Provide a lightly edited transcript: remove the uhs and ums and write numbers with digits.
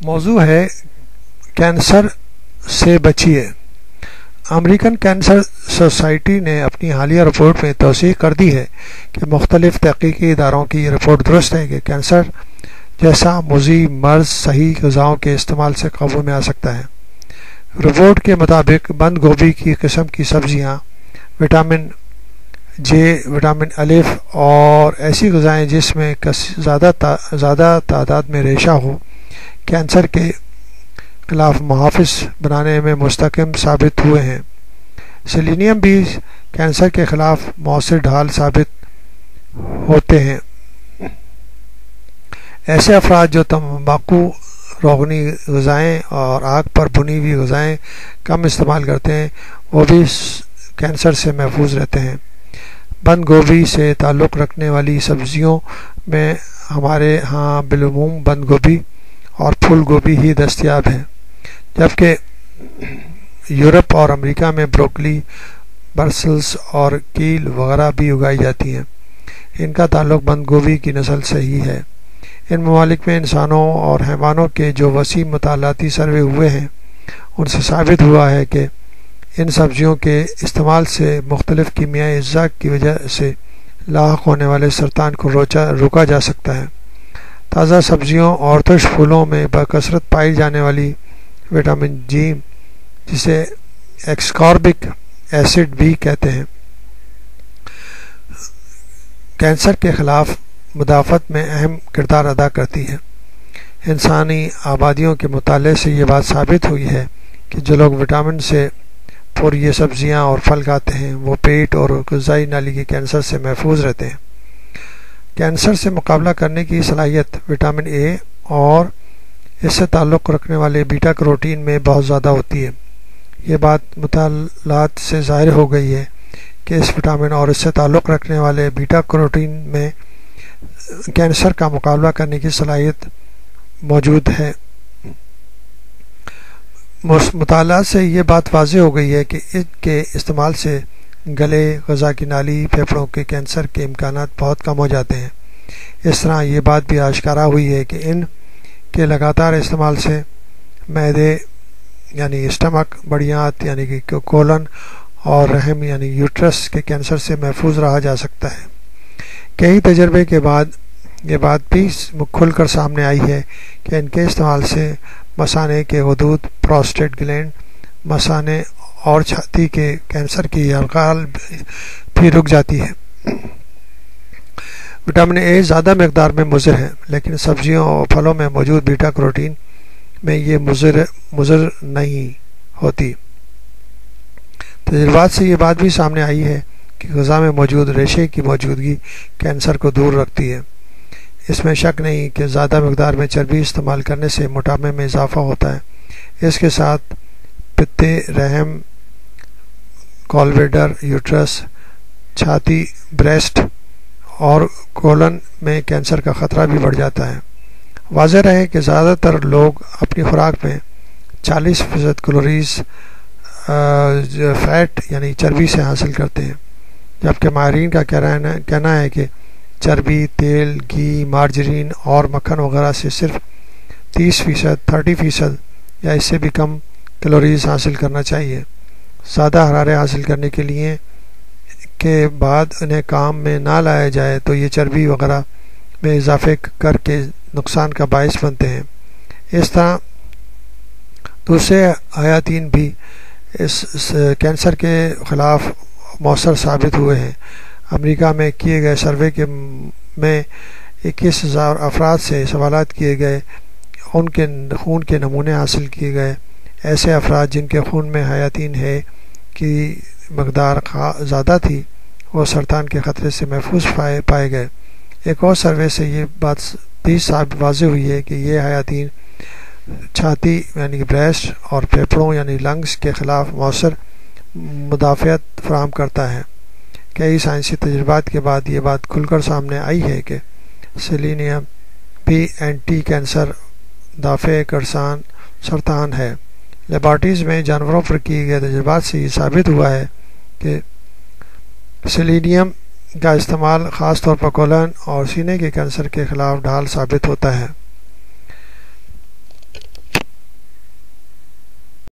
موضوع ہے کینسر سے بچیے۔ امریکن کینسر سوسائٹی نے اپنی حالیہ رپورٹ میں توثیق کر دی ہے کہ مختلف تحقیقی اداروں کی یہ رپورٹ درست ہے کہ کینسر جیسا مزی مرض صحیح غذاؤں کے استعمال سے قابو میں آ سکتا ہے۔ رپورٹ کے مطابق بند گوبھی کی قسم کی سبزیاں، وٹامن جے، وٹامن الف اور ایسی غذائیں جس میں زیادہ تعداد میں ریشہ ہو، کینسر کے خلاف محافظ بنانے میں مستحکم ثابت ہوئے ہیں۔ سیلینیم بھی کینسر کے خلاف مؤثر ڈھال ثابت ہوتے ہیں۔ ایسے افراد جو تمباکو، روغنی غذائیں اور آگ پر بھنی ہوئی غذائیں کم استعمال کرتے ہیں وہ بھی کینسر سے محفوظ رہتے ہیں۔ بند گوبھی سے تعلق رکھنے والی سبزیوں میں ہمارے ہاں بالعموم بند گوبھی اور پھول گوبھی ہی دستیاب ہے، جبکہ یورپ اور امریکہ میں بروکلی، برسلز اور کیل وغیرہ بھی اگائی جاتی ہیں۔ ان کا تعلق بند گوبھی کی نسل سے ہی ہے۔ ان ممالک میں انسانوں اور حیوانوں کے جو وسیع مطالعاتی سروے ہوئے ہیں ان سے ثابت ہوا ہے کہ ان سبزیوں کے استعمال سے مختلف کیمیائی اجزاء کی وجہ سے لاحق ہونے والے سرطان کو روکا جا سکتا ہے۔ تازہ سبزیوں اور ترش پھولوں میں بکثرت پائی جانے والی وٹامن جی، جسے ایکسکاربک ایسڈ بھی کہتے ہیں، کینسر کے خلاف مدافعت میں اہم کردار ادا کرتی ہے۔ انسانی آبادیوں کے مطالعے سے یہ بات ثابت ہوئی ہے کہ جو لوگ وٹامن سے پر یہ سبزیاں اور پھل کھاتے ہیں وہ پیٹ اور غذائی نالی کے کینسر سے محفوظ رہتے ہیں۔ کینسر سے مقابلہ کرنے کی صلاحیت وٹامن اے اور اس سے تعلق رکھنے والے بیٹا کیروٹین میں بہت زیادہ ہوتی ہے۔ یہ بات مطالعات سے ظاہر ہو گئی ہے کہ اس وٹامن اور اس سے تعلق رکھنے والے بیٹا کیروٹین میں کینسر کا مقابلہ کرنے کی صلاحیت موجود ہے۔ مطالعات سے یہ بات واضح ہو گئی ہے کہ ان کے استعمال سے گلے، غذا کی نالی، پھیپھڑوں کے کینسر کے امکانات بہت کم ہو جاتے ہیں۔ اس طرح یہ بات بھی آشکارا ہوئی ہے کہ ان کے لگاتار استعمال سے معدے یعنی اسٹمک، بڑیات یعنی کہ کولن اور رحم یعنی یوٹرس کے کینسر سے محفوظ رہا جا سکتا ہے۔ کئی تجربے کے بعد یہ بات بھی کھل کر سامنے آئی ہے کہ ان کے استعمال سے مثانے کے غدود، پروسٹیٹ گلینڈ، مثانے اور چھاتی کے کینسر کی حلقال بھی رک جاتی ہے۔ وٹامن اے زیادہ مقدار میں مضر ہے، لیکن سبزیوں اور پھلوں میں موجود بیٹا کیروٹین میں یہ مضر نہیں ہوتی۔ تجربات سے یہ بات بھی سامنے آئی ہے کہ غذا میں موجود ریشے کی موجودگی کینسر کو دور رکھتی ہے۔ اس میں شک نہیں کہ زیادہ مقدار میں چربی استعمال کرنے سے موٹاپے میں اضافہ ہوتا ہے۔ اس کے ساتھ پتے، رحم، گال بلیڈر، یوٹرس، چھاتی، بریسٹ اور کولن میں کینسر کا خطرہ بھی بڑھ جاتا ہے۔ واضح رہے کہ زیادہ تر لوگ اپنی خوراک میں 40% کیلوریز فیٹ یعنی چربی سے حاصل کرتے ہیں، جبکہ ماہرین کا کہنا ہے کہ چربی، تیل، گھی، مارجرین اور مکھن وغیرہ سے صرف 30% یا اس سے بھی کم کیلوریز حاصل کرنا چاہیے۔ زیادہ حرارے حاصل کرنے کے بعد انہیں کام میں نہ لایا جائے تو یہ چربی وغیرہ میں اضافے کر کے نقصان کا باعث بنتے ہیں۔ اس طرح دوسرے حیاتین بھی اس کینسر کے خلاف مؤثر ثابت ہوئے ہیں۔ امریکہ میں کیے گئے سروے میں 21,000 افراد سے سوالات کیے گئے، ان کے خون کے نمونے حاصل کیے گئے۔ ایسے افراد جن کے خون میں حیاتین ہے کی مقدار زیادہ تھی وہ سرطان کے خطرے سے محفوظ پائے گئے۔ ایک اور سروے سے یہ بات بھی واضح ہوئی ہے کہ یہ حیاتین چھاتی یعنی بریسٹ اور پھیپھڑوں یعنی لنگز کے خلاف مؤثر مدافعت فراہم کرتا ہے۔ کئی سائنسی تجربات کے بعد یہ بات کھل کر سامنے آئی ہے کہ سیلینیم بھی اینٹی کینسر دافع سرطان ہے۔ لیبارٹریز میں جانوروں پر کیے گئے تجربات سے یہ ثابت ہوا ہے کہ سیلینیم کا استعمال خاص طور پر کولن اور سینے کے کینسر کے خلاف ڈھال ثابت ہوتا ہے۔